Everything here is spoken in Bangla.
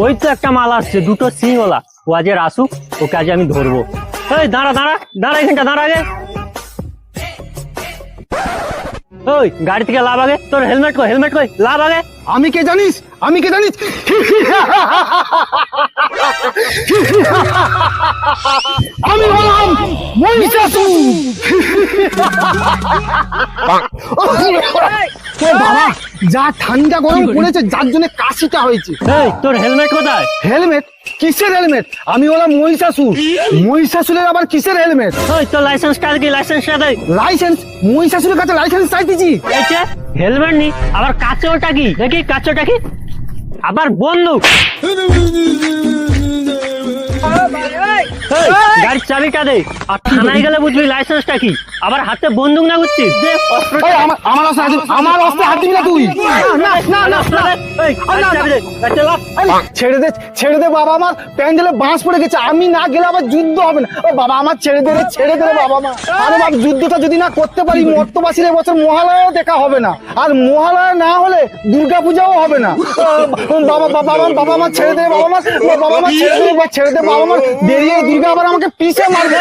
ওই তো একটা মাল আসছে, দুটো সিংওয়ালা। ও আজ আসুক, ওকে আজ আমি ধরবো। এই দাঁড়া দাঁড়া দাঁড়া, এখানটা দাঁড়া আগে। ওই গাড়ি থেকে লাভ আগে, তোর হেলমেট কই, হেলমেট কই, লাভ আগে। আমি কে জানিস, আমি কে জানিস? আমি হলাম মহিষাসুর। বাবা, যা ঠান্ডা গরম পড়েছে, যার জন্য কাশিটা হয়েছে। এই তোর হেলমেট কোথায়? হেলমেট? কিসের হেলমেট? আমি হলাম মহিষাসুর। মহিষাসুরের আবার কিসের হেলমেট? ওই তোর লাইসেন্সটা কি, লাইসেন্সটা দে। লাইসেন্স? মহিষাসুরের কাছে লাইসেন্স চাইতেছি? হেলমেট নি, আবার কাঁচোটা কি দেখি, কাঁচোটা কি, আবার বন্দুক। এই, গাড়ির চাবিটা দে। আর থানায় গেলে বুঝবি লাইসেন্সটা কি, আবার হাতে বন্দুক না বুঝছিস? দে অস্ত্রটা। এই, আমার অস্ত্রে হাত দিবি, আমার অস্ত্রে হাত দিবি না তুই। না না না না, এই, গাড়ির চাবি দে। গাড়ি চালা। ছেড়ে দে, ছেড়ে দে বাবা, আমার প্যান্ডেলে বাঁশ পড়ে গেছে, আমি না গেলে আবার যুদ্ধ হবে না। ও বাবা, আমার ছেড়ে দে রে, ছেড়ে দে রে বাবা মা। আরে বাবা, যুদ্ধটা যদি না করতে পারি, মর্তবাসীর এবছর মহালয়াও দেখা হবে না, আর মহালয়া না হলে দুর্গাপূজাও হবে না। বাবা বাবা বাবা আমার ছেড়ে দে বাবা মা, বাবা মা ছেড়ে দে, ছেড়ে দে বাবা মা, বেরিয়ে দুর্গা আবার আমাকে পিষে মারবে।